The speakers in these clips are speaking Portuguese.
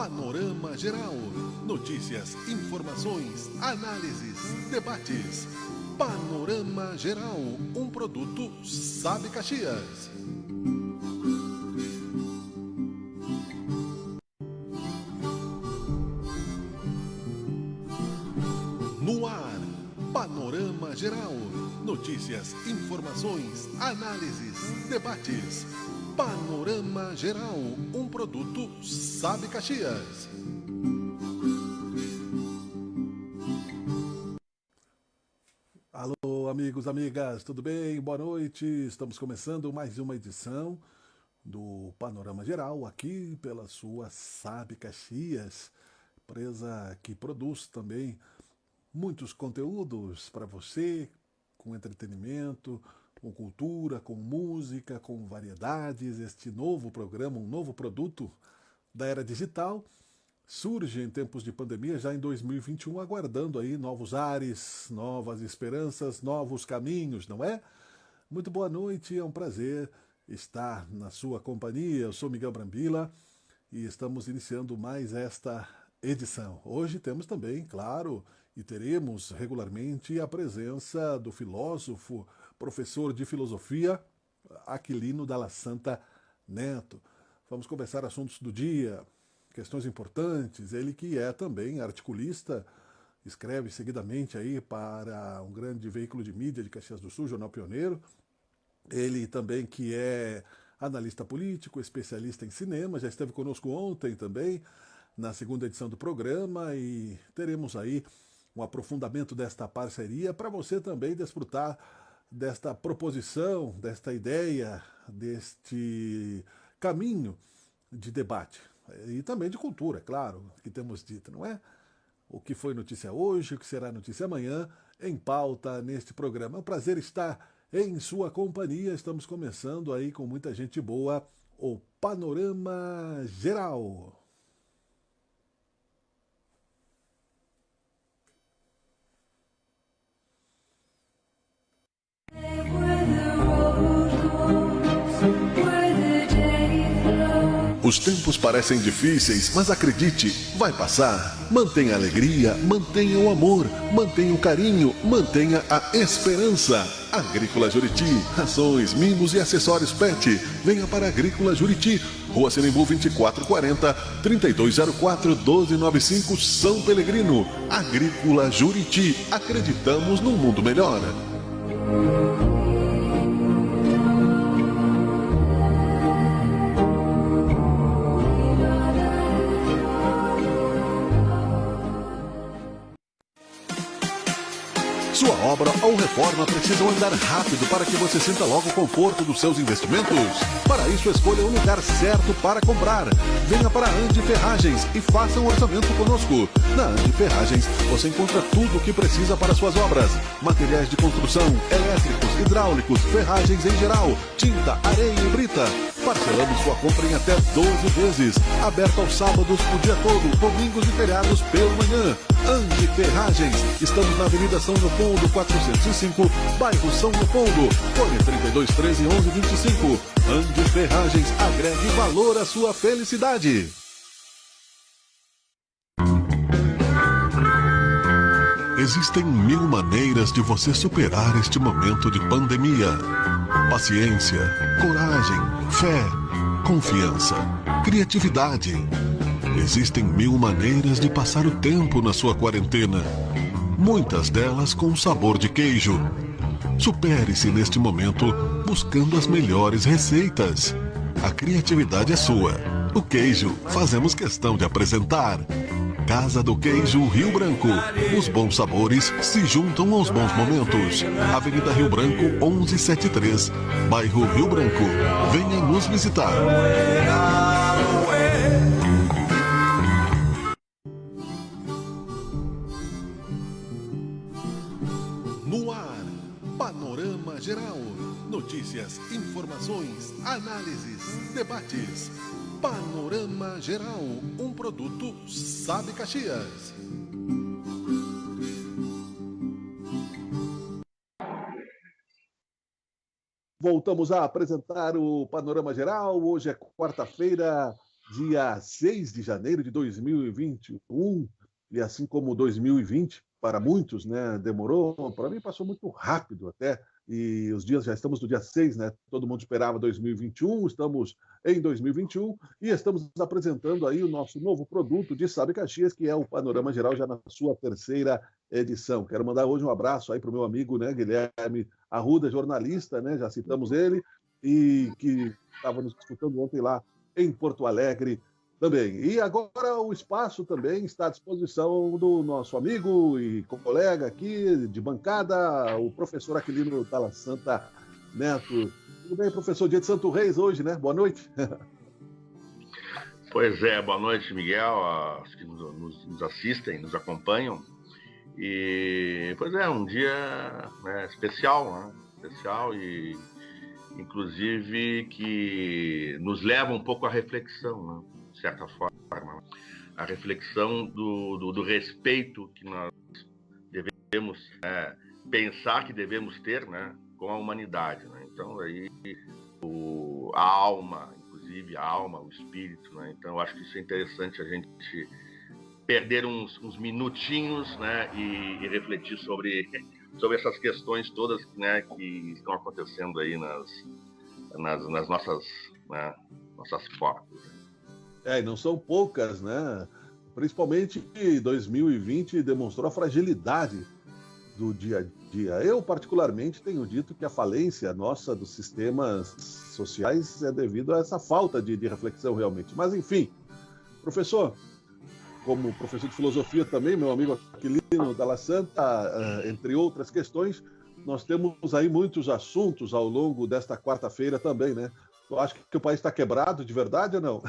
Panorama Geral. Notícias, informações, análises, debates. Panorama Geral, um produto Sabe Caxias. No ar, Panorama Geral. Notícias, informações, análises, debates. Panorama Geral, um produto Sabe Caxias. Alô, amigos, amigas, tudo bem? Boa noite. Estamos começando mais uma edição do Panorama Geral, aqui pela sua Sabe Caxias, empresa que produz também muitos conteúdos para você, com entretenimento, com cultura, com música, com variedades. Este novo programa, um novo produto da era digital, surge em tempos de pandemia, já em 2021, aguardando aí novos ares, novas esperanças, novos caminhos, não é? Muito boa noite, é um prazer estar na sua companhia. Eu sou Miguel Brambila e estamos iniciando mais esta edição. Hoje temos também, claro, e teremos regularmente a presença do filósofo, professor de filosofia, Aquilino Dalla Santa Neto. Vamos conversar assuntos do dia, questões importantes. Ele que é também articulista, escreve seguidamente aí para um grande veículo de mídia de Caxias do Sul, Jornal Pioneiro. Ele também que é analista político, especialista em cinema, já esteve conosco ontem também, na segunda edição do programa, e teremos aí um aprofundamento desta parceria para você também desfrutar desta proposição, desta ideia, deste caminho de debate. E também de cultura, é claro, que temos dito, não é? O que foi notícia hoje, o que será notícia amanhã, em pauta neste programa. É um prazer estar em sua companhia. Estamos começando aí com muita gente boa, o Panorama Geral. Os tempos parecem difíceis, mas acredite, vai passar. Mantenha a alegria, mantenha o amor, mantenha o carinho, mantenha a esperança. Agrícola Juriti, rações, mimos e acessórios PET. Venha para a Agrícola Juriti, Rua Sinimbu 2440, 3204-1295, São Pelegrino. Agrícola Juriti, acreditamos num mundo melhor. Sua obra ou reforma precisam andar rápido para que você sinta logo o conforto dos seus investimentos? Para isso, escolha o lugar certo para comprar. Venha para a Andi Ferragens e faça um orçamento conosco. Na Andi Ferragens, você encontra tudo o que precisa para suas obras. Materiais de construção, elétricos, hidráulicos, ferragens em geral, tinta, areia e brita. Parcelamos sua compra em até 12 vezes. Aberto aos sábados o dia todo, domingos e feriados pela manhã. Andi Ferragens. Estamos na Avenida São Leopoldo, 405, bairro São Leopoldo. Fone 3213-1125. Andi Ferragens, agregue valor à sua felicidade. Existem 1000 maneiras de você superar este momento de pandemia. Paciência, coragem, fé, confiança, criatividade. Existem 1000 maneiras de passar o tempo na sua quarentena. Muitas delas com sabor de queijo. Supere-se neste momento buscando as melhores receitas. A criatividade é sua. O queijo fazemos questão de apresentar. Casa do Queijo Rio Branco. Os bons sabores se juntam aos bons momentos. Avenida Rio Branco, 1173, bairro Rio Branco. Venha nos visitar. No ar, Panorama Geral. Notícias, informações, análises, debates. Panorama Geral, um produto Sabe Caxias. Voltamos a apresentar o Panorama Geral. Hoje é quarta-feira, dia 6 de janeiro de 2021, e assim como 2020, para muitos, né, demorou, para mim passou muito rápido até, e os dias já estamos no dia 6, né? Todo mundo esperava 2021, estamos em 2021 e estamos apresentando aí o nosso novo produto de Sabe Caxias, que é o Panorama Geral, já na sua terceira edição. Quero mandar hoje um abraço aí para o meu amigo, né, Guilherme Arruda, jornalista, né? Já citamos ele, e que estava nos escutando ontem lá em Porto Alegre também. E agora o espaço também está à disposição do nosso amigo e colega aqui de bancada, o professor Aquilino Tala Santa Neto. Tudo bem, professor? Dia de Santo Reis hoje, né? Boa noite. Pois é, boa noite, Miguel, aos que nos assistem, nos acompanham. E, pois é, um dia, né, especial, né? Especial e, inclusive, que nos leva um pouco à reflexão, né? De certa forma. A reflexão do respeito que nós devemos pensar que devemos ter, né, com a humanidade, né? Então, aí, a alma, inclusive a alma, o espírito, né? Então, eu acho que isso é interessante a gente perder uns minutinhos, né, e refletir sobre essas questões todas, né, que estão acontecendo aí nas nossas, né, nossas portas. E não são poucas, né? Principalmente 2020 demonstrou a fragilidade do dia a dia. Eu, particularmente, tenho dito que a falência nossa dos sistemas sociais é devido a essa falta de reflexão, realmente. Mas, enfim, professor, como professor de filosofia também, meu amigo Aquilino Dalla Santa, entre outras questões, nós temos aí muitos assuntos ao longo desta quarta-feira também, né? Tu acha que o país está quebrado de verdade ou não?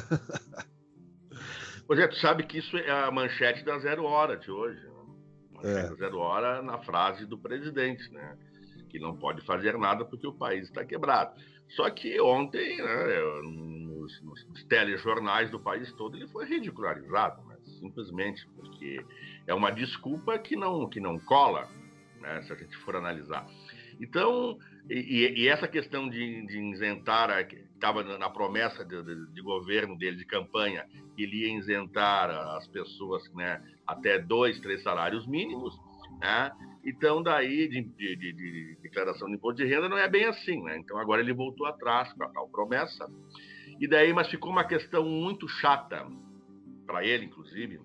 Pois é, tu sabe que isso é a manchete da Zero Hora de hoje. Né? Manchete da Zero Hora na frase do presidente, né? Que não pode fazer nada porque o país está quebrado. Só que ontem, né, nos telejornais do país todo, ele foi ridicularizado, né? Simplesmente porque é uma desculpa que não cola, né, se a gente for analisar. Então, e essa questão de isentar, que estava na promessa de governo dele, de campanha, que ele ia isentar as pessoas, né, até 2, 3 salários mínimos, né? Então, daí, de declaração de imposto de renda, não é bem assim, né? Então, agora ele voltou atrás com a tal promessa. E daí, mas ficou uma questão muito chata para ele, inclusive,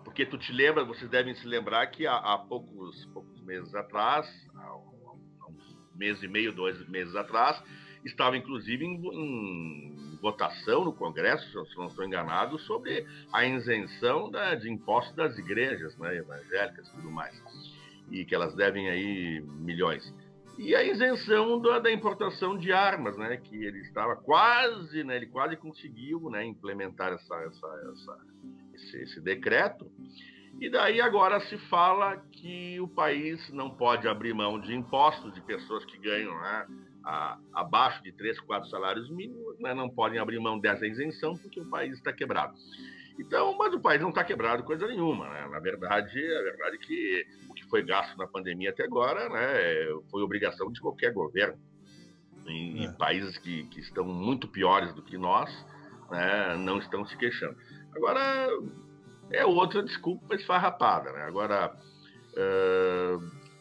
porque tu te lembra, vocês devem se lembrar que há poucos meses atrás, há uns mês e meio, 2 meses atrás, estava inclusive em votação no Congresso, se não estou enganado, sobre a isenção de impostos das igrejas, né, evangélicas e tudo mais, e que elas devem aí milhões. E a isenção da importação de armas, né, que ele estava quase, né, ele quase conseguiu, né, implementar esse decreto. E daí agora se fala que o país não pode abrir mão de impostos de pessoas que ganham, né, abaixo de 3, 4 salários mínimos, né, não podem abrir mão dessa isenção porque o país está quebrado. Então, mas o país não está quebrado coisa nenhuma, né? Na verdade, a verdade é que o que foi gasto na pandemia até agora, né, foi obrigação de qualquer governo. E países que estão muito piores do que nós, né, não estão se queixando. Agora, é outra desculpa esfarrapada, né? Agora,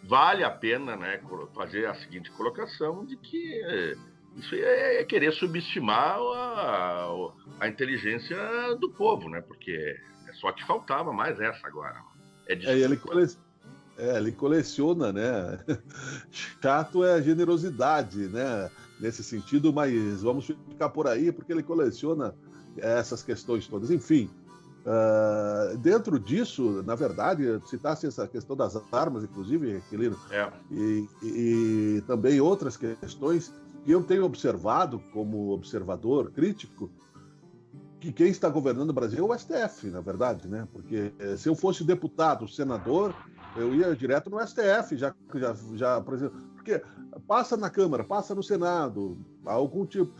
vale a pena, né, fazer a seguinte colocação de que isso é querer subestimar a inteligência do povo, né? Porque é só que faltava mais essa agora. Ele coleciona, né? Chato é a generosidade, né? Nesse sentido, mas vamos ficar por aí, porque ele coleciona essas questões todas. Enfim, dentro disso, na verdade, citasse essa questão das armas, inclusive, Aquilino, e também outras questões que eu tenho observado como observador crítico, que quem está governando o Brasil é o STF, na verdade, né? Porque se eu fosse deputado, senador, eu ia direto no STF, já por exemplo, porque passa na Câmara, passa no Senado, algum tipo,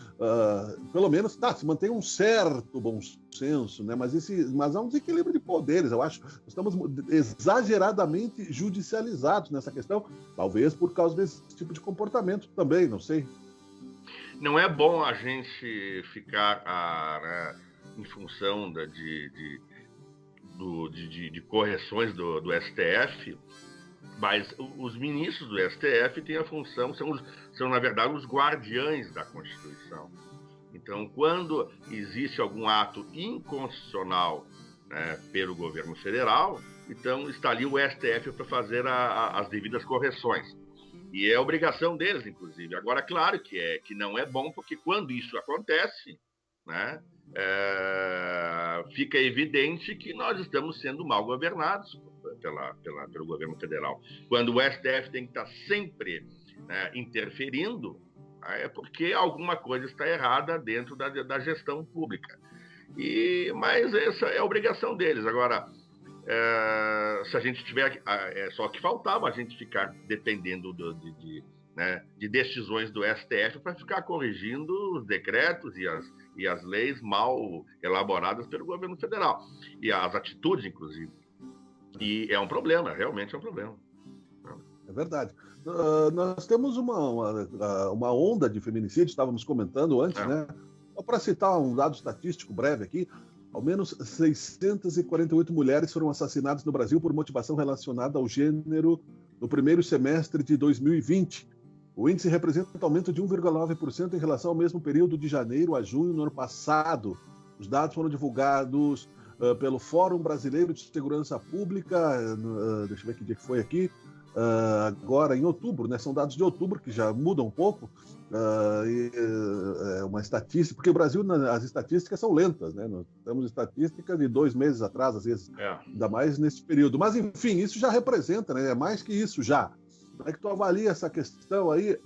pelo menos, se mantém um certo bom senso, né? Mas há um desequilíbrio de poderes, eu acho. Estamos exageradamente judicializados nessa questão, talvez por causa desse tipo de comportamento também, não sei. Não é bom a gente ficar em função de correções do STF, mas os ministros do STF têm a função, são na verdade os guardiães da Constituição. Então, quando existe algum ato inconstitucional, né, pelo governo federal, então está ali o STF para fazer as devidas correções. E é obrigação deles, inclusive. Agora, claro que não é bom, porque quando isso acontece, né, fica evidente que nós estamos sendo mal governados pelo governo federal. Quando o STF tem que estar sempre, né, interferindo, é porque alguma coisa está errada dentro da gestão pública. Mas essa é a obrigação deles. Agora, se a gente tiver... só que faltava a gente ficar dependendo de decisões do STF para ficar corrigindo os decretos e as leis mal elaboradas pelo governo federal. E as atitudes, inclusive. E é um problema, realmente é um problema. É verdade. Nós temos uma onda de feminicídio, estávamos comentando antes, né? Só para citar um dado estatístico breve aqui, ao menos 648 mulheres foram assassinadas no Brasil por motivação relacionada ao gênero no primeiro semestre de 2020. O índice representa um aumento de 1,9% em relação ao mesmo período de janeiro a junho no ano passado. Os dados foram divulgados pelo Fórum Brasileiro de Segurança Pública, deixa eu ver que dia que foi aqui, agora em outubro, né? São dados de outubro que já mudam um pouco, uma estatística, porque o Brasil, as estatísticas são lentas, né? Nós temos estatísticas de 2 meses atrás, às vezes, ainda mais nesse período. Mas, enfim, isso já representa, né? É mais que isso já. Como é que tu avalia essa questão aí?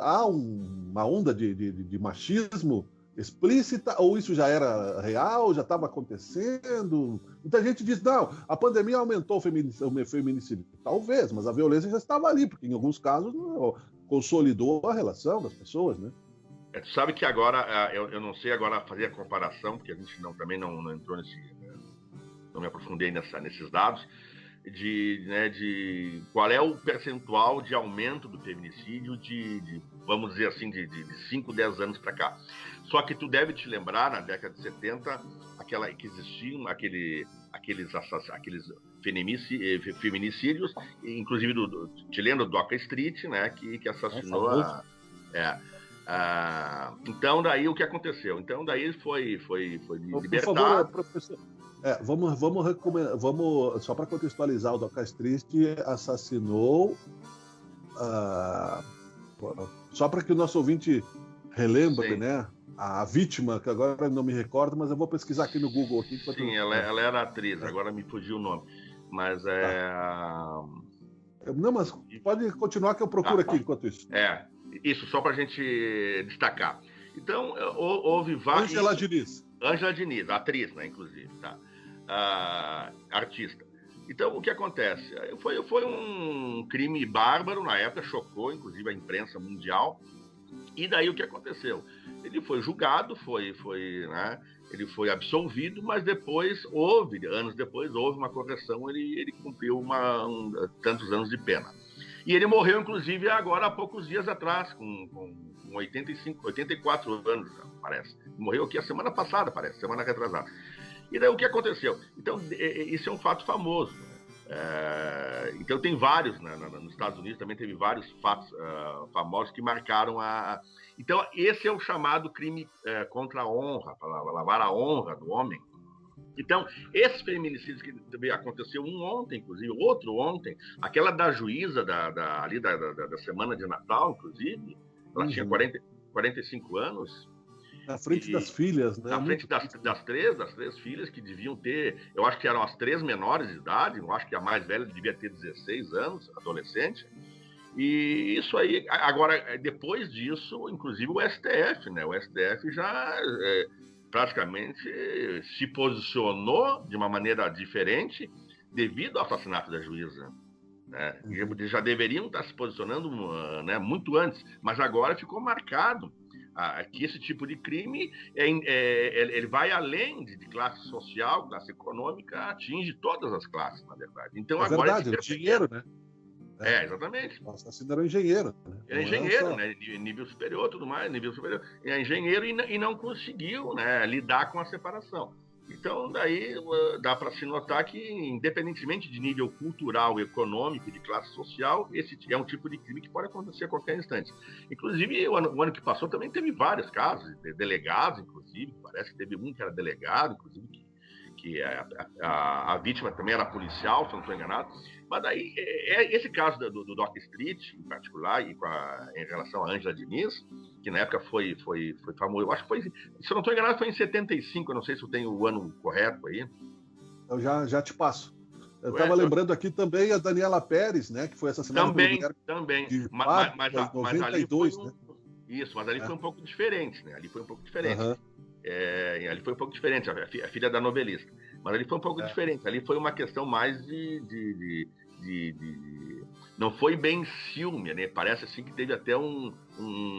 Há uma onda de machismo explícita, ou isso já era real, já estava acontecendo? Muita gente diz, não, a pandemia aumentou o feminicídio. Talvez, mas a violência já estava ali, porque em alguns casos consolidou a relação das pessoas, né? Tu sabe que agora, eu não sei agora fazer a comparação, porque a gente também não entrou não me aprofundei nesses dados, de qual é o percentual de aumento do feminicídio vamos dizer assim, de 5, 10 anos para cá. Só que tu deve te lembrar, na década de 70, que existiam aqueles feminicídios, inclusive te lembra do Doca Street, né, que assassinou então daí o que aconteceu? Então daí ele foi libertado. Por favor, professor, vamos só para contextualizar, o Doca Street assassinou, só para que o nosso ouvinte relembre, sim, né? A vítima, que agora não me recordo, mas eu vou pesquisar aqui no Google. Sim, ela era atriz, agora me fugiu o nome. Mas Não, mas pode continuar que eu procuro aqui enquanto isso. Isso, só para a gente destacar. Então, houve vários... Ângela Diniz, atriz, né, inclusive, tá? Artista. Então, o que acontece? Foi um crime bárbaro, na época, chocou, inclusive, a imprensa mundial. E daí o que aconteceu? Ele foi julgado, né, ele foi absolvido, mas anos depois, houve uma correção, ele cumpriu tantos anos de pena. E ele morreu, inclusive, agora há poucos dias atrás, com 84 anos, parece. Morreu aqui a semana passada, parece, semana retrasada. E daí o que aconteceu? Então, isso é um fato famoso. Então tem vários, né, nos Estados Unidos também teve vários fatos famosos que marcaram Então esse é o chamado crime contra a honra, para lavar a honra do homem. Então esses feminicídios que também aconteceu ontem, inclusive, outro ontem, aquela da juíza da semana de Natal, inclusive, ela tinha 45 anos. Na frente das filhas, né? Na frente das três filhas, que deviam ter... Eu acho que eram as 3 menores de idade, eu acho que a mais velha devia ter 16 anos, adolescente. E isso aí... Agora, depois disso, inclusive o STF, né? O STF já praticamente se posicionou de uma maneira diferente devido ao assassinato da juíza. Né? Eles já deveriam estar se posicionando, né, muito antes, mas agora ficou marcado que esse tipo de crime ele vai além de classe social, classe econômica, atinge todas as classes, na verdade. Então, agora verdade, o dinheiro, né? Exatamente. O assassino era um engenheiro. Né? Ele é engenheiro, né? Nível superior, tudo mais, nível superior. É engenheiro e não conseguiu, né, lidar com a separação. Então, daí dá para se notar que, independentemente de nível cultural, econômico, de classe social, esse é um tipo de crime que pode acontecer a qualquer instante. Inclusive, o ano que passou também teve vários casos, de delegados, inclusive, parece que teve um que era delegado, inclusive, que a vítima também era policial, se não estou enganado. Mas daí, esse caso do Dock Street, em particular, e em relação a Ângela Diniz, que na época foi famoso, eu acho que foi, se eu não estou enganado, foi em 75, eu não sei se eu tenho o ano correto aí. Eu já te passo. Eu estava lembrando aqui também a Daniela Pérez, né, que foi assassinada também, pelo também. Mas 92, né? Isso, mas ali foi um pouco diferente, né? Ali foi um pouco diferente. Uhum. Ali foi um pouco diferente, a filha da novelista. Mas ali foi um pouco diferente. Ali foi uma questão mais de não foi bem ciúme, né? Parece assim que teve até um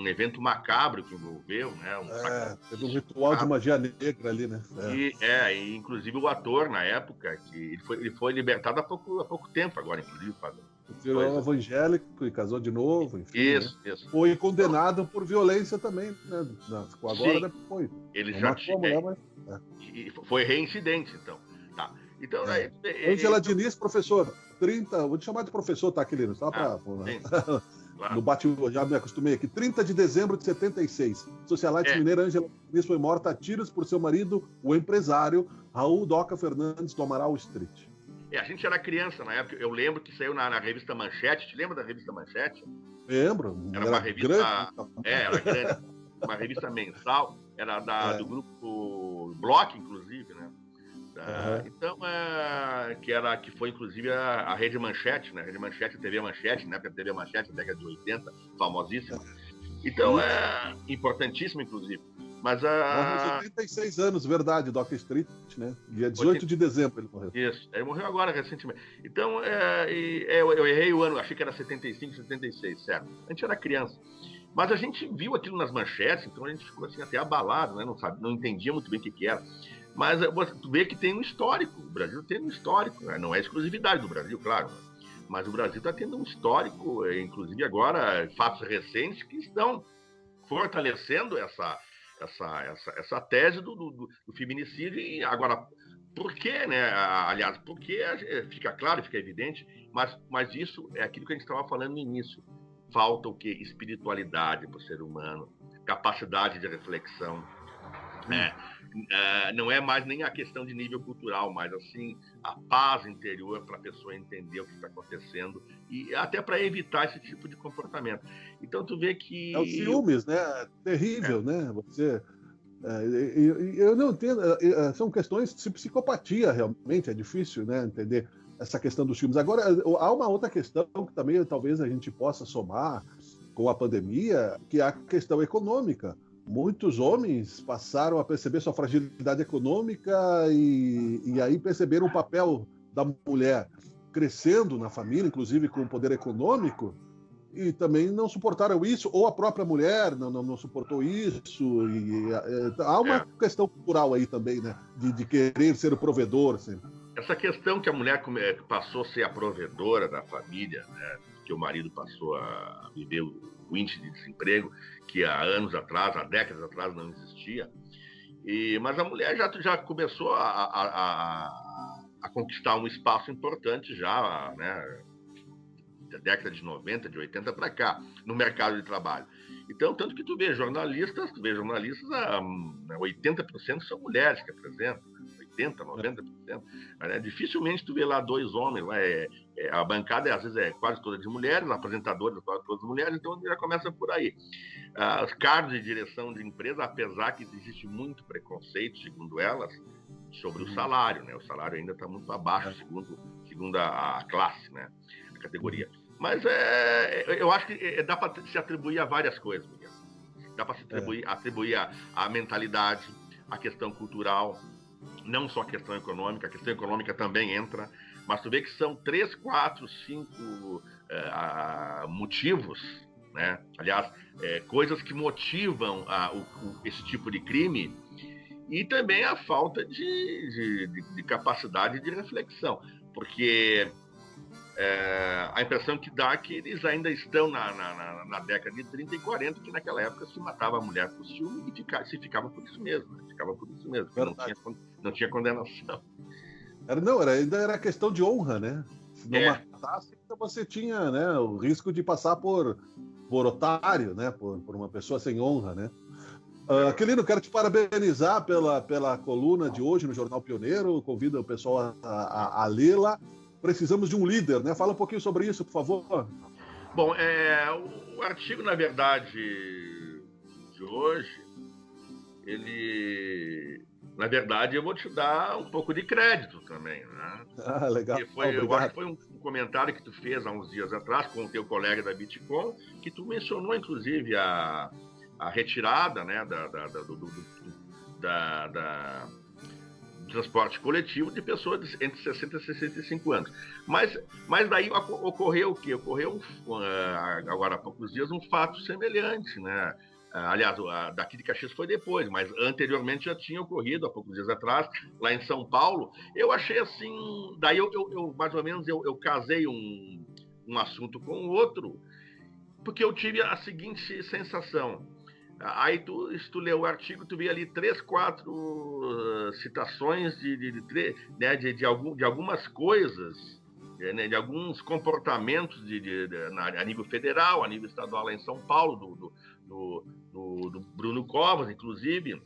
evento macabro que envolveu, né? Teve um ritual de magia negra ali, né? E inclusive o ator na época, que ele foi libertado há pouco tempo agora, inclusive, Padre. Virou evangélico e casou de novo, enfim. Isso. Foi condenado por violência também, né? Ficou agora depois. Ele já tinha. E foi reincidente, então. Tá. Então, Ângela Diniz, professor, 30. Vou te chamar de professor, tá, Aquilino? Só pra. Claro. No bate, já me acostumei aqui. 30 de dezembro de 76. Socialite mineira Ângela Diniz foi morta a tiros por seu marido, o empresário Raul Doca Fernandes do Amaral Street. A gente era criança na época. Eu lembro que saiu na revista Manchete. Te lembra da revista Manchete? Lembro. Era uma revista grande. Era grande. Uma revista mensal. Era do grupo Block, inclusive, né? Então, que foi inclusive a Rede Manchete, né? A Rede Manchete, a TV Manchete, né? A TV Manchete, da década de 80, famosíssima. Então, importantíssima, inclusive. Mas morreu 86 anos, verdade, Dock Street, né? Dia 18 de dezembro ele morreu. Isso, ele morreu agora, recentemente. Então, eu errei o ano, achei que era 75, 76, certo? A gente era criança. Mas a gente viu aquilo nas manchetes, então a gente ficou assim, até abalado, né? Não entendia muito bem o que era. Mas tu vê que tem um histórico, o Brasil tem um histórico, né? Não é exclusividade do Brasil, claro, mas o Brasil está tendo um histórico, inclusive agora, fatos recentes que estão fortalecendo essa tese do feminicídio. E agora, por quê, né? Aliás, porque fica claro, fica evidente, mas isso é aquilo que a gente estava falando no início. Falta o quê? Espiritualidade para o ser humano, capacidade de reflexão, né? Não é mais nem a questão de nível cultural, mas assim, a paz interior para a pessoa entender o que está acontecendo e até para evitar esse tipo de comportamento. Então tu vê que... os ciúmes, né? Terrível, né? Você... eu não entendo, são questões de psicopatia, realmente, é difícil, né, entender essa questão dos filmes. Agora, há uma outra questão que também talvez a gente possa somar com a pandemia, que é a questão econômica. Muitos homens passaram a perceber sua fragilidade econômica e aí perceberam o papel da mulher crescendo na família, inclusive com o poder econômico, e também não suportaram isso, ou a própria mulher não suportou isso. Há uma questão cultural aí também, né? De querer ser o provedor. Assim. Essa questão que a mulher passou a ser a provedora da família, né? Que o marido passou a viver o índice de desemprego, que há anos atrás, há décadas atrás, não existia. Mas a mulher já começou a conquistar um espaço importante já, né? Da década de 90, de 80 para cá, no mercado de trabalho. Então, tanto que tu vê jornalistas, 80% são mulheres que apresentam, 80%, 90%. Né? Dificilmente tu vê lá dois homens, a bancada às vezes é quase toda de mulheres, apresentadoras quase todas mulheres, então já começa por aí. Os cargos de direção de empresa, apesar que existe muito preconceito, segundo elas, sobre o salário, né? O salário ainda está muito abaixo, segundo a classe, né? A categoria. Mas eu acho que dá para se atribuir a várias coisas, Miguel. Dá para se atribuir a mentalidade, a questão cultural, não só a questão econômica também entra, mas tu vê que são 3, 4, 5 motivos, né? Aliás, coisas que motivam esse tipo de crime, e também a falta de capacidade de reflexão, porque a impressão que dá é que eles ainda estão na década de 30 e 40, que naquela época se matava a mulher por ciúme e se ficava por isso mesmo, né? Ficava por isso mesmo, não tinha condenação. Ainda era questão de honra, né? Se não matasse, então você tinha, né, o risco de passar por otário, né? Por uma pessoa sem honra, né? Aquilino, quero te parabenizar pela coluna de hoje no Jornal Pioneiro. Convido o pessoal a lê-la. Precisamos de um líder, né? Fala um pouquinho sobre isso, por favor. Bom, o artigo, na verdade, de hoje, ele... Na verdade, eu vou te dar um pouco de crédito também, né? Legal. Eu acho que foi um comentário que tu fez há uns dias atrás com o teu colega da Bitcoin, que tu mencionou, inclusive, a retirada, né, do transporte coletivo de pessoas entre 60 e 65 anos. Mas daí ocorreu o quê? Ocorreu, agora há poucos dias, um fato semelhante, né? Aliás, daqui de Caxias foi depois, mas anteriormente já tinha ocorrido, há poucos dias atrás, lá em São Paulo. Eu achei assim... Daí eu mais ou menos, eu casei um assunto com o outro, porque eu tive a seguinte sensação. Aí se tu lê o artigo, tu vê ali 3, 4 citações de algumas coisas, né, de alguns comportamentos a nível federal, a nível estadual lá em São Paulo, do Bruno Covas, inclusive,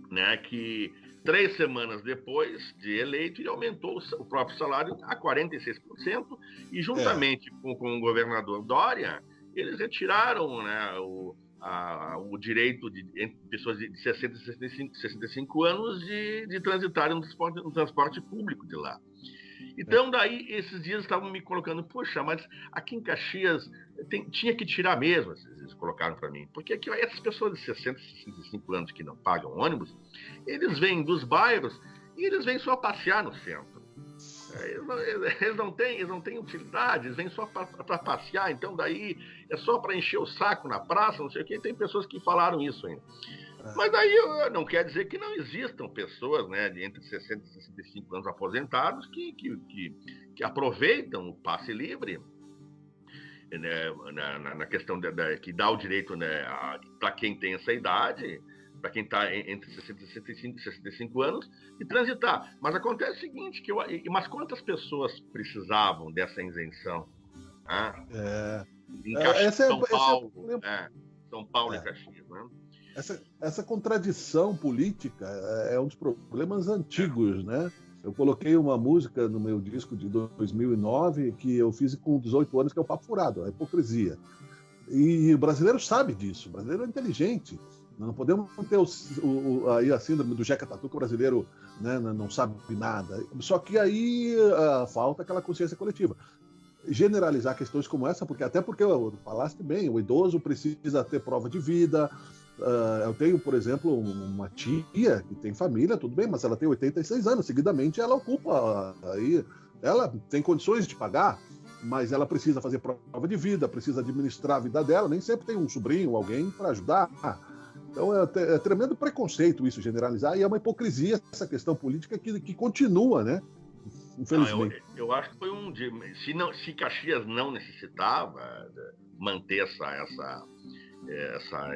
né, que 3 semanas depois de eleito, ele aumentou o próprio salário a 46%, e juntamente com o governador Dória, eles retiraram, né, o direito de pessoas de 60 e 65 anos de transitarem no transporte público de lá. Então, daí, esses dias estavam me colocando, poxa, mas aqui em Caxias tinha que tirar mesmo, eles colocaram para mim, porque aqui, essas pessoas de 60 e 65 anos que não pagam ônibus, eles vêm dos bairros e eles vêm só passear no centro. Eles não têm utilidade, eles vêm só para passear, então daí é só para encher o saco na praça, não sei o quê. Tem pessoas que falaram isso ainda. Mas daí não quer dizer que não existam pessoas, né, de entre 60 e 65 anos aposentados que aproveitam o passe livre, né, na questão que dá o direito, né, para quem tem essa idade, para quem está entre 60 e 65 anos, de transitar. Mas acontece o seguinte, mas quantas pessoas precisavam dessa isenção? Em Caxias, São Paulo, São Paulo e Caxias, né? Essa contradição política é um dos problemas antigos, né? Eu coloquei uma música no meu disco de 2009 que eu fiz com 18 anos, que é o Papo Furado, a hipocrisia. E o brasileiro sabe disso, o brasileiro é inteligente. Não podemos ter aí a síndrome do Jeca Tatu, que o brasileiro, né, não sabe nada. Só que aí falta aquela consciência coletiva. Generalizar questões como essa, até porque falaste bem, o idoso precisa ter prova de vida. Eu tenho, por exemplo, uma tia que tem família, tudo bem, mas ela tem 86 anos, seguidamente ela ocupa, aí ela tem condições de pagar, mas ela precisa fazer prova de vida, precisa administrar a vida dela, nem sempre tem um sobrinho, alguém para ajudar. Então é tremendo preconceito isso, generalizar, e é uma hipocrisia essa questão política que continua, né? Infelizmente. Eu acho que foi se Caxias não necessitava manter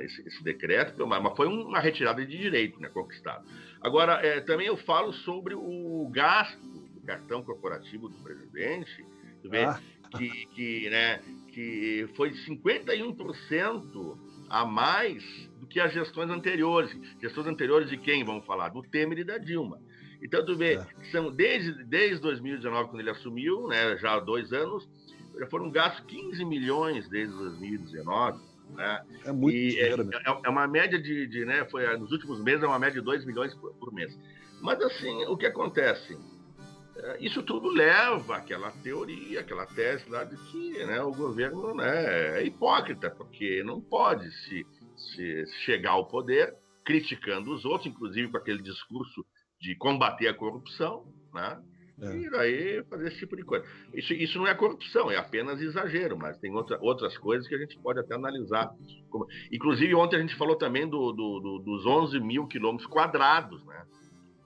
esse decreto, mas foi uma retirada de direito, né, conquistado. Agora, também eu falo sobre o gasto do cartão corporativo do presidente, que foi 51% a mais do que as gestões anteriores. Gestões anteriores de quem, vamos falar? Do Temer e da Dilma. Então, tu vê, são desde 2019, quando ele assumiu, né, já há 2 anos, já foram gastos 15 milhões desde 2019. Né? É muito dinheiro, né? É uma média né, nos últimos meses, é uma média de 2 milhões por mês. Mas, assim, o que acontece? Isso tudo leva àquela teoria, àquela tese lá de que, né, o governo, né, é hipócrita, porque não pode se chegar ao poder criticando os outros, inclusive com aquele discurso de combater a corrupção, né? E daí fazer esse tipo de coisa. Isso não é corrupção, é apenas exagero, mas tem outras coisas que a gente pode até analisar. Inclusive, ontem a gente falou também dos 11 mil quilômetros quadrados, né?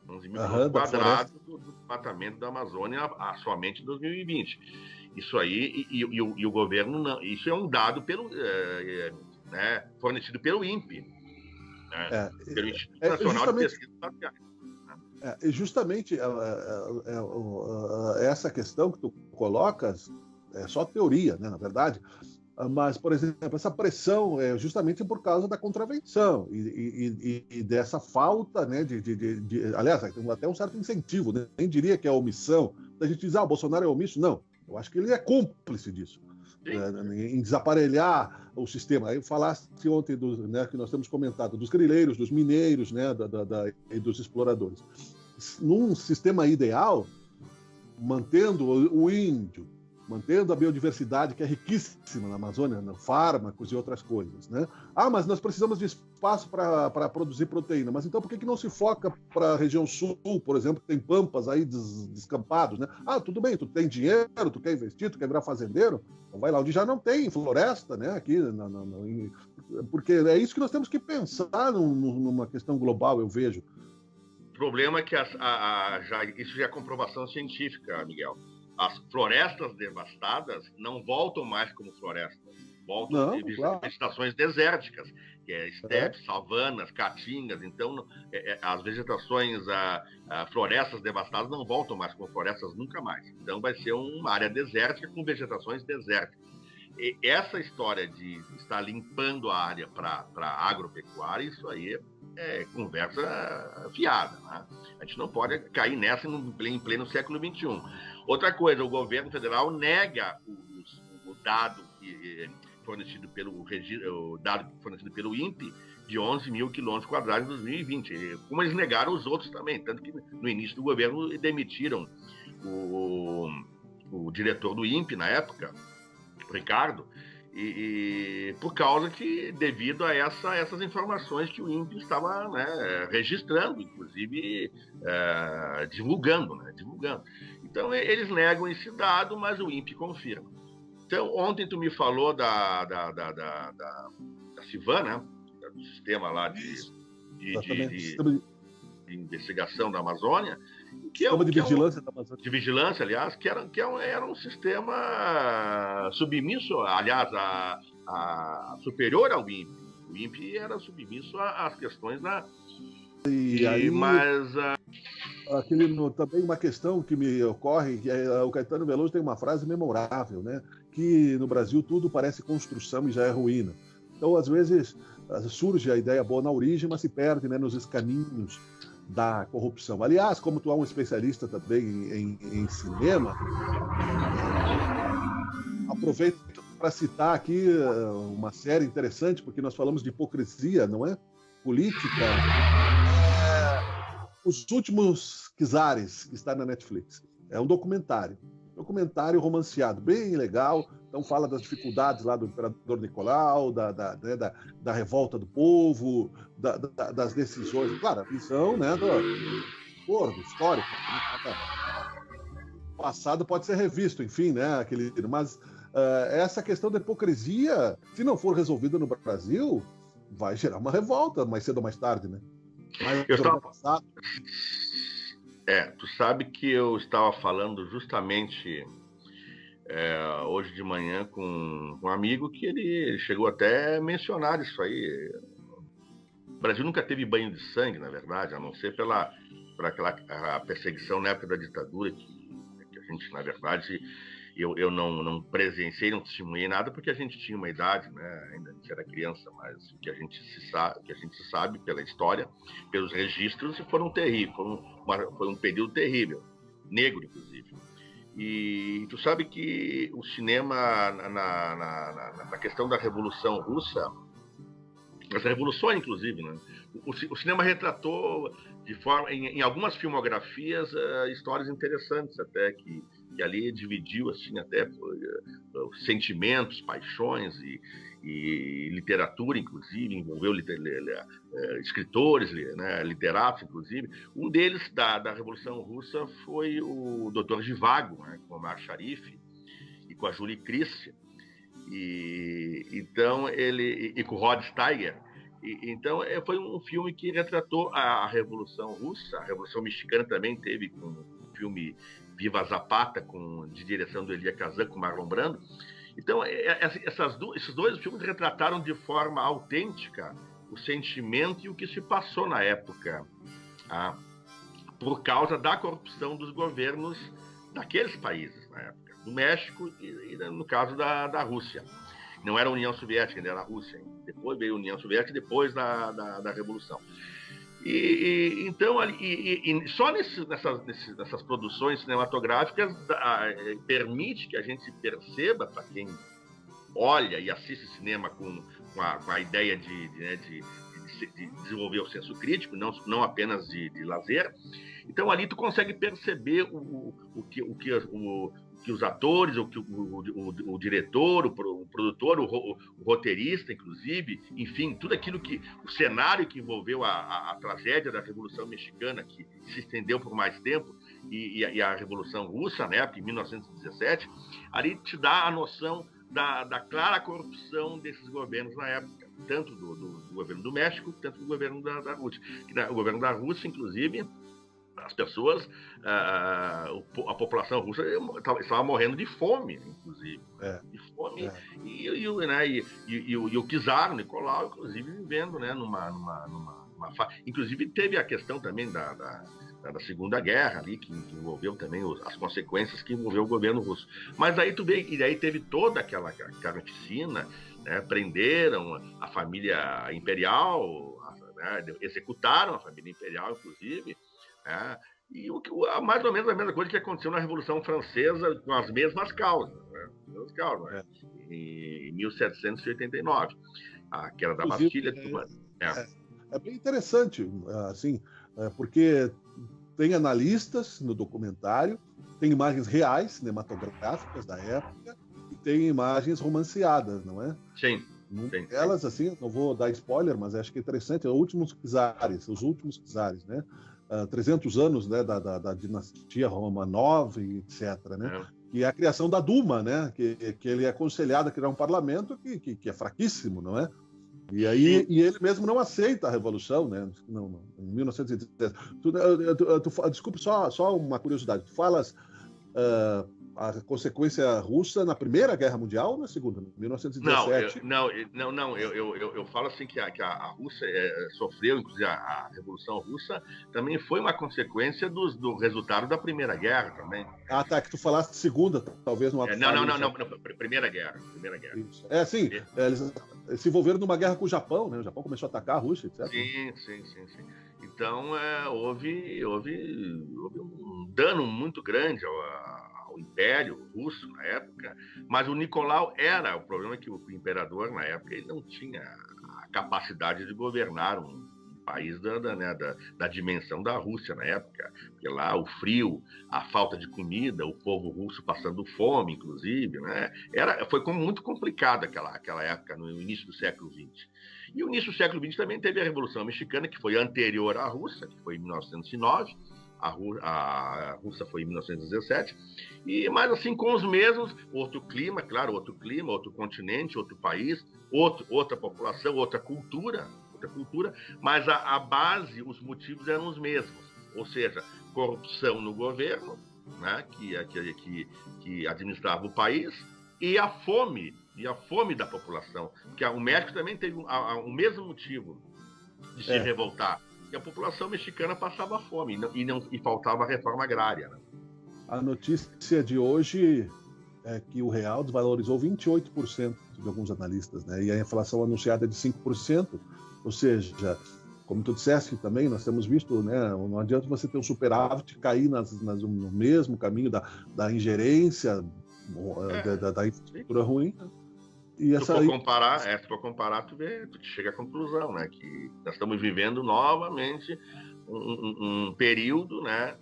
11 mil quilômetros quadrados do desmatamento da Amazônia somente em 2020. Isso aí, e o governo não. Isso é um dado fornecido pelo INPE, né? Pelo Instituto Nacional de Pesquisa Espacial. E justamente essa questão que tu colocas é só teoria, né, na verdade. Mas, por exemplo, essa pressão é justamente por causa da contravenção e dessa falta, né, aliás, tem até um certo incentivo, né? Nem diria que é omissão. A gente diz, o Bolsonaro é omisso. Não, eu acho que ele é cúmplice disso, em desaparelhar o sistema. Aí falaste ontem, né, que nós temos comentado, dos grileiros, dos mineiros, né, e dos exploradores. Num sistema ideal, mantendo o índio, mantendo a biodiversidade, que é riquíssima na Amazônia, fármacos e outras coisas, né? Mas nós precisamos de espaço para produzir proteína. Mas então por que não se foca para a região sul, por exemplo, que tem pampas aí descampados, né? Tudo bem, tu tem dinheiro, tu quer investir, tu quer virar fazendeiro, então vai lá onde já não tem floresta, né? Aqui, porque é isso que nós temos que pensar numa questão global, eu vejo. O problema é que isso já é comprovação científica, Miguel. As florestas devastadas não voltam mais como florestas, voltam em vegetações desérticas, que é estepes, savanas, caatingas. Então, as vegetações, florestas devastadas não voltam mais como florestas nunca mais. Então, vai ser uma área desértica com vegetações desérticas. E essa história de estar limpando a área para agropecuária, isso aí é conversa fiada, né? A gente não pode cair nessa em pleno século XXI. Outra coisa, o governo federal nega o dado fornecido pelo INPE de 11 mil quilômetros quadrados em 2020, como eles negaram os outros também, tanto que no início do governo demitiram o diretor do INPE na época, o Ricardo, e por causa que, devido a essas informações que o INPE estava, né, registrando, inclusive divulgando. Então, eles negam esse dado, mas o INPE confirma. Então, ontem tu me falou da CIVAM, né, do sistema lá de investigação da Amazônia, vigilância da Amazônia. De vigilância, aliás, que era um sistema submisso, aliás, superior ao INPE. O INPE era submisso às questões da... Também uma questão que me ocorre, que o Caetano Veloso tem uma frase memorável, né? Que no Brasil tudo parece construção e já é ruína. Então, às vezes, surge a ideia boa na origem, mas se perde, né, nos caminhos da corrupção. Aliás, como tu é um especialista também em cinema, aproveito para citar aqui uma série interessante, porque nós falamos de hipocrisia, não é? Política. Os Últimos Czares, que está na Netflix. É um documentário romanceado, bem legal. Então fala das dificuldades lá do imperador Nicolau, da revolta do povo, das decisões. Claro, a visão, né, do histórico. O passado pode ser revisto, enfim, né, mas essa questão da hipocrisia, se não for resolvida no Brasil, vai gerar uma revolta mais cedo ou mais tarde, né? Tu sabe que eu estava falando justamente hoje de manhã com um amigo que ele chegou até a mencionar isso aí. O Brasil nunca teve banho de sangue, na verdade, a não ser por aquela perseguição na época da ditadura, que a gente, na verdade, eu não presenciei, não testemunhei nada, porque a gente tinha uma idade, né? Ainda a gente era criança, mas o que a gente sabe pela história, pelos registros, foram terríveis, foi um período terrível, negro, inclusive. E tu sabe que o cinema, na questão da Revolução Russa, as revoluções, inclusive, né? O cinema retratou de forma, em algumas filmografias, histórias interessantes até, que ali dividiu assim até sentimentos, paixões e literatura, inclusive, envolveu escritores, né, literatos, inclusive. Um deles da Revolução Russa foi o Dr. Zhivago, né, com o Omar Sharif e com a Julie Christie, e com o Rod Steiger. Então, foi um filme que retratou a Revolução Russa. A Revolução Mexicana também teve um filme Viva Zapata, de direção do Elia Kazan, com Marlon Brando. Então, esses dois filmes retrataram de forma autêntica o sentimento e o que se passou na época, por causa da corrupção dos governos daqueles países na época, do México e no caso da Rússia. Não era a União Soviética, ainda era a Rússia. Depois veio a União Soviética, depois da Revolução. Então, só nessas produções cinematográficas permite que a gente perceba, para quem olha e assiste cinema com a ideia de desenvolver o senso crítico, não apenas de lazer. Então, ali tu consegue perceber o que os atores, o diretor, o produtor, o roteirista, inclusive, enfim, tudo aquilo o cenário que envolveu a tragédia da Revolução Mexicana, que se estendeu por mais tempo, e a Revolução Russa, né, em 1917, ali te dá a noção da clara corrupção desses governos na época, tanto do governo do México, tanto do governo da Rússia. O governo da Rússia, inclusive, as pessoas, a população russa estava morrendo de fome, inclusive. De fome. E o czar, Nicolau, inclusive, vivendo, né, inclusive teve a questão também da Segunda Guerra ali, que envolveu também as consequências que envolveu o governo russo. Mas aí tu vê, e aí teve toda aquela carnificina, né, prenderam a família imperial, né, executaram a família imperial, inclusive, e mais ou menos a mesma coisa que aconteceu na Revolução Francesa, com as mesmas causas, né? Em 1789, que era da Bastilha. É bem interessante, assim, porque tem analistas no documentário, tem imagens reais, cinematográficas da época, e tem imagens romanceadas, não é? Sim. Elas, assim, não vou dar spoiler, mas acho que é interessante, os últimos czares, né? 300 anos, né, da dinastia Romanov, etc., né? E a criação da Duma, né? Que ele é aconselhado a criar um parlamento que é fraquíssimo, não é? E ele mesmo não aceita a revolução, né? Em 1917. Desculpe, só uma curiosidade. Tu falas a consequência russa na Primeira Guerra Mundial ou na Segunda? 1917? Eu falo assim que a Rússia sofreu, inclusive a Revolução Russa também foi uma consequência do resultado da Primeira Guerra também. Tá, que tu falaste Segunda, talvez não. Não, Primeira Guerra. Isso. Sim, eles se envolveram numa guerra com o Japão, né? O Japão começou a atacar a Rússia, etc. Sim. Então, houve um dano muito grande ao Império Russo na época, mas o Nicolau o problema é que o imperador na época ele não tinha a capacidade de governar um país da dimensão da Rússia na época, porque lá o frio, a falta de comida, o povo russo passando fome, inclusive, né? Foi muito complicado aquela época, no início do século XX. E o início do século XX também teve a Revolução Mexicana, que foi anterior à Rússia, que foi em 1909, a Rússia foi em 1917, mas assim, com os mesmos, outro clima, outro continente, outro país, outra população, outra cultura, mas a base, os motivos eram os mesmos, ou seja, corrupção no governo, né, que administrava o país, e a fome da população, porque o México também teve o mesmo motivo de se revoltar, que a população mexicana passava fome e faltava a reforma agrária. Né? A notícia de hoje é que o real desvalorizou 28%, de alguns analistas, né? E a inflação anunciada é de 5%, ou seja, como tu disseste também, nós temos visto, né? Não adianta você ter um superávit cair no mesmo caminho da ingerência, da infraestrutura ruim. Né? Se for comparar, tu chega à conclusão, né, que nós estamos vivendo novamente um período, né,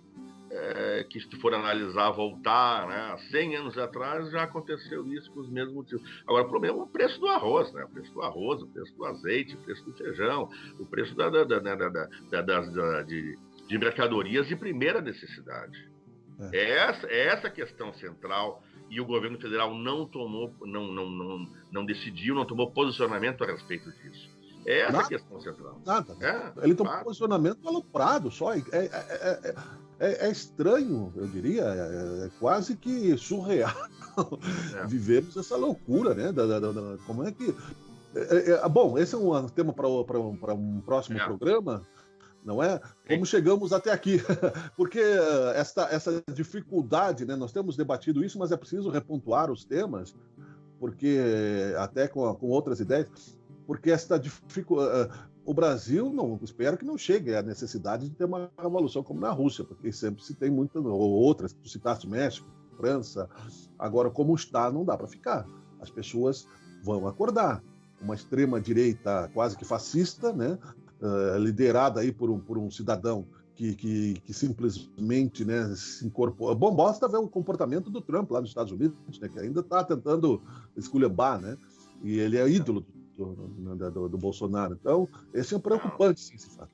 que se for analisar, voltar, né, há 100 anos atrás já aconteceu isso com os mesmos motivos. Agora, o problema é o preço do arroz, né, o preço do azeite, o preço do feijão, o preço de mercadorias de primeira necessidade. É essa a questão central. E o governo federal não decidiu, não tomou posicionamento a respeito disso. É essa a questão central. Nada. Ele tomou posicionamento aloprado só. É estranho, eu diria, é quase que surreal É, vivermos essa loucura, né? Como é que. Bom, esse é um tema para um próximo é, programa, não é? sim. Como chegamos até aqui. Porque essa dificuldade, né? Nós temos debatido isso, mas é preciso repontuar os temas, porque até com outras ideias, porque esta dificuldade. O Brasil, não, espero que não chegue à necessidade de ter uma revolução como na Rússia, porque sempre se tem muitas, ou outras, tu citaste México, França. Agora, como está, não dá para ficar. As pessoas vão acordar. Uma extrema-direita quase que fascista, né? Liderada aí por um cidadão que simplesmente, né, se incorpora. Bom, basta ver o comportamento do Trump lá nos Estados Unidos, né, que ainda está tentando esculhambar, né? E ele é ídolo do Bolsonaro. Então, esse é um Não. preocupante, sim, esse fato.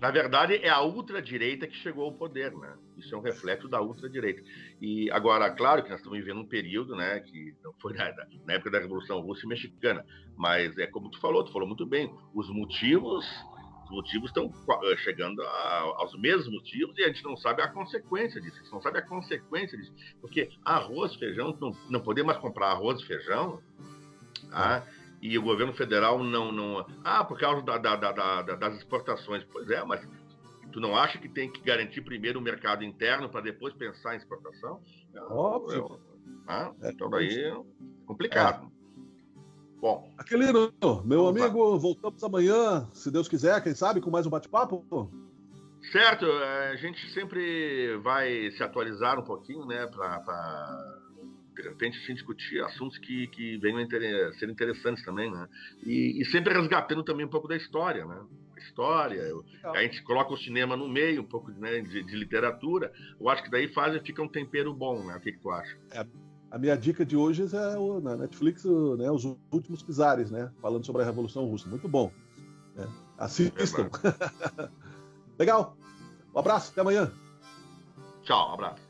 Na verdade, é a ultradireita que chegou ao poder, né? Isso é um reflexo da ultradireita. E agora, claro que nós estamos vivendo um período, né, que não foi na época da Revolução Russa e Mexicana, mas é como tu falou muito bem, os motivos estão chegando aos mesmos motivos e a gente não sabe a consequência disso. A gente não sabe a consequência disso. Porque arroz, feijão, não podemos mais comprar arroz e feijão, tá? E o governo federal não. Ah, por causa das exportações. Pois é, mas tu não acha que tem que garantir primeiro o mercado interno para depois pensar em exportação? Óbvio. Então daí é É. complicado. Bom, Aquilino, meu vamos lá. amigo, voltamos amanhã, se Deus quiser, quem sabe, com mais um bate-papo? Certo, a gente sempre vai se atualizar um pouquinho, né, para de repente a gente discutir assuntos que venham a ser interessantes também, né? E sempre resgatando também um pouco da história, né? História, a gente coloca o cinema no meio, um pouco, né, de literatura. Eu acho que daí fica um tempero bom, né? O que tu acha? A minha dica de hoje é na Netflix, né, Os Últimos Czares, né? Falando sobre a Revolução Russa. Muito bom. Né? Assistam. Verdade. Legal. Um abraço, até amanhã. Tchau, um abraço.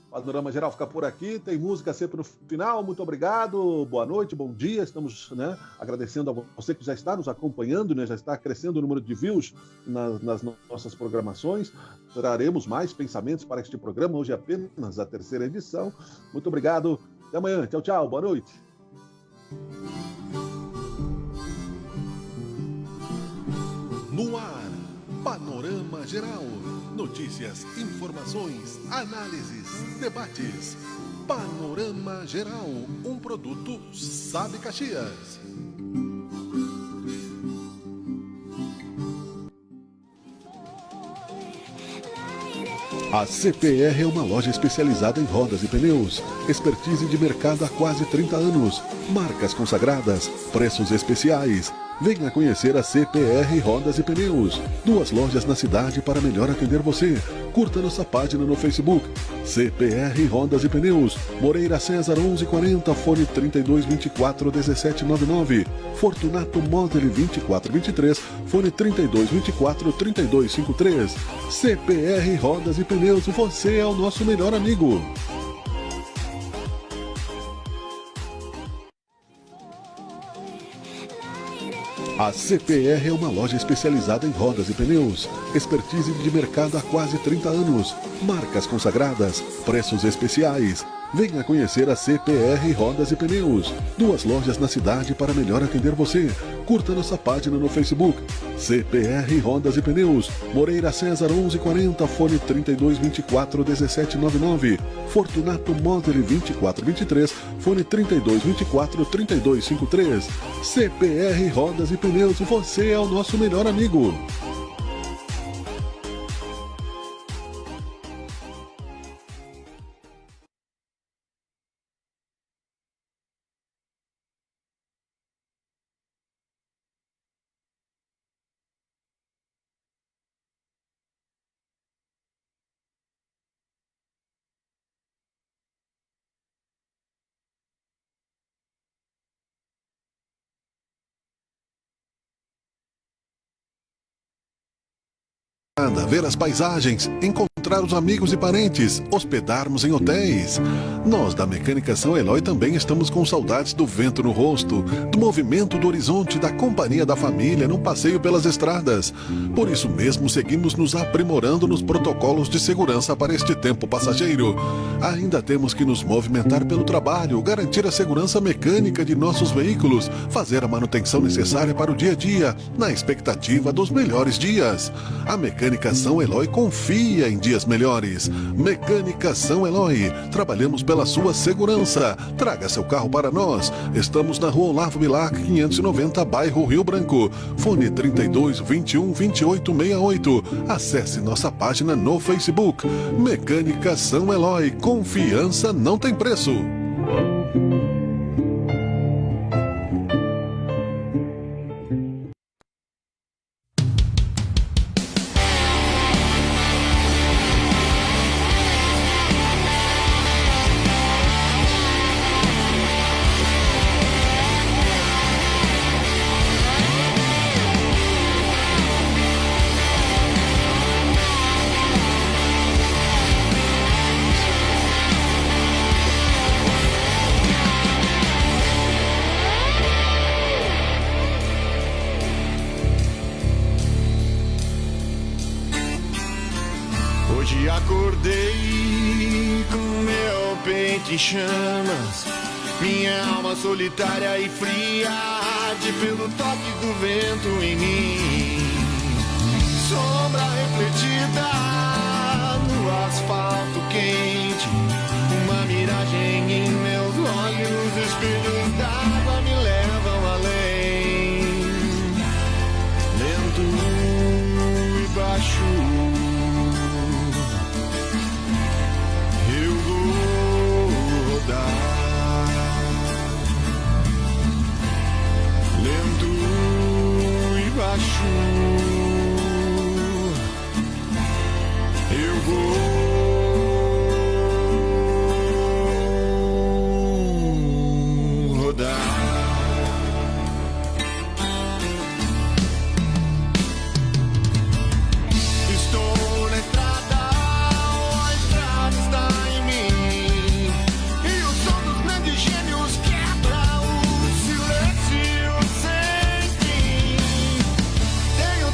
O Panorama Geral fica por aqui, tem música sempre no final. Muito obrigado, boa noite, bom dia. Estamos, né, agradecendo a você que já está nos acompanhando, né, já está crescendo o número de views nas nossas programações. Traremos mais pensamentos para este programa, hoje é apenas a terceira edição. Muito obrigado, até amanhã. Tchau, tchau, boa noite. No ar, Panorama Geral. Notícias, informações, análises, debates. Panorama Geral, um produto Sabe Caxias. A CPR é uma loja especializada em rodas e pneus. Expertise de mercado há quase 30 anos. Marcas consagradas, preços especiais. Venha conhecer a CPR Rodas e Pneus. 2 lojas na cidade para melhor atender você. Curta nossa página no Facebook. CPR Rodas e Pneus. Moreira César 1140, fone 3224-1799. Fortunato Model 2423, fone 3224-3253. CPR Rodas e Pneus, você é o nosso melhor amigo. A CPR é uma loja especializada em rodas e pneus. Expertise de mercado há quase 30 anos. Marcas consagradas, preços especiais. Venha conhecer a CPR Rodas e Pneus. 2 lojas na cidade para melhor atender você. Curta nossa página no Facebook. CPR Rodas e Pneus. Moreira César 1140, fone 3224-1799. Fortunato Model 2423, fone 3224-3253. CPR Rodas e Pneus, você é o nosso melhor amigo. Ver as paisagens, encontrar encontrar os amigos e parentes, hospedarmos em hotéis. Nós da Mecânica São Eloy também estamos com saudades do vento no rosto, do movimento do horizonte, da companhia da família num passeio pelas estradas. Por isso mesmo seguimos nos aprimorando nos protocolos de segurança para este tempo passageiro. Ainda temos que nos movimentar pelo trabalho, garantir a segurança mecânica de nossos veículos, fazer a manutenção necessária para o dia a dia, na expectativa dos melhores dias. A Mecânica São Eloy confia em dias melhores. Mecânica São Eloy, trabalhamos pela sua segurança. Traga seu carro para nós. Estamos na Rua Olavo Bilac, 590, bairro Rio Branco. Fone 32 21 28 68. Acesse nossa página no Facebook. Mecânica São Eloy, confiança não tem preço. Hoje acordei com meu peito em chamas, minha alma solitária e fria arde pelo toque do vento em mim. Sombra refletida no asfalto quente, uma miragem em meus olhos, espelhos d'água me levam além. Lento e baixo lento e baixo, eu vou rodar. Estou na estrada, a estrada está em mim, e o som dos grandes gênios quebra o silêncio sem fim. Tenho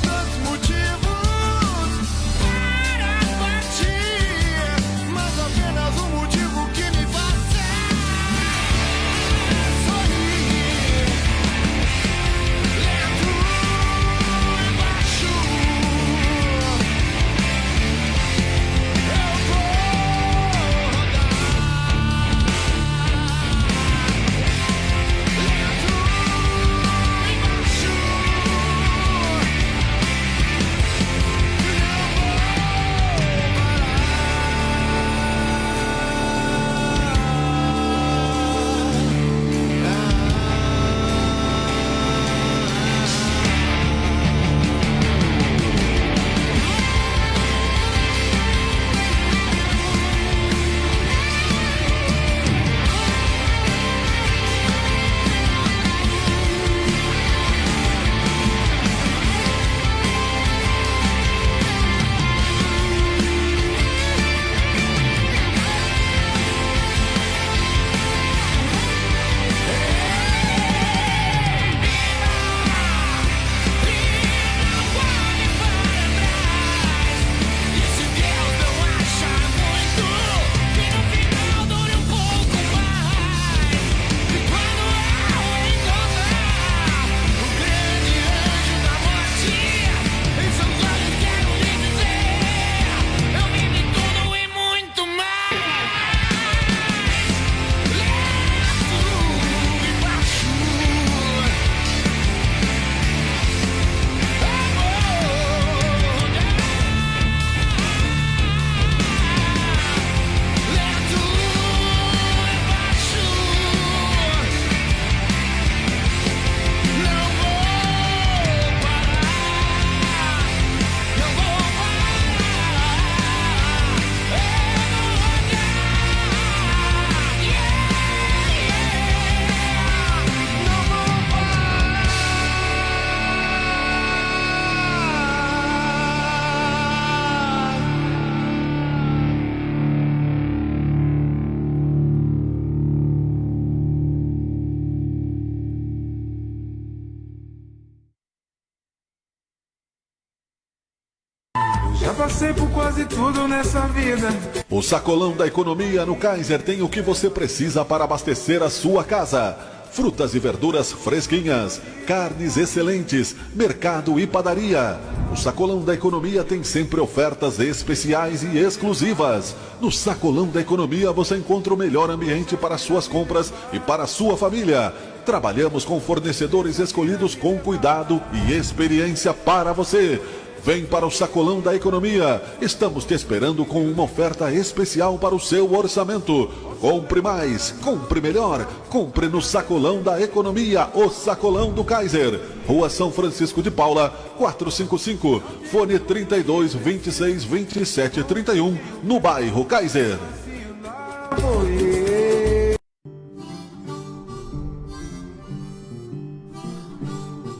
Já passei por quase tudo nessa vida. O Sacolão da Economia no Kaiser tem o que você precisa para abastecer a sua casa. Frutas e verduras fresquinhas, carnes excelentes, mercado e padaria. O Sacolão da Economia tem sempre ofertas especiais e exclusivas. No Sacolão da Economia você encontra o melhor ambiente para suas compras e para a sua família. Trabalhamos com fornecedores escolhidos com cuidado e experiência para você. Vem para o Sacolão da Economia. Estamos te esperando com uma oferta especial para o seu orçamento. Compre mais, compre melhor. Compre no Sacolão da Economia, o Sacolão do Kaiser. Rua São Francisco de Paula, 455. Fone 32 26 27 31, no bairro Kaiser.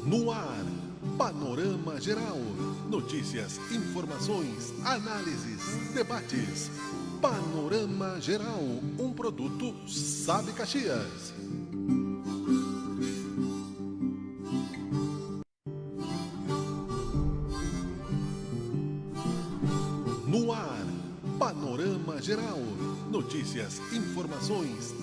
No ar, Panorama Geral. Notícias, informações, análises, debates. Panorama Geral, um produto Sabe Caxias. No ar, Panorama Geral. Notícias, informações,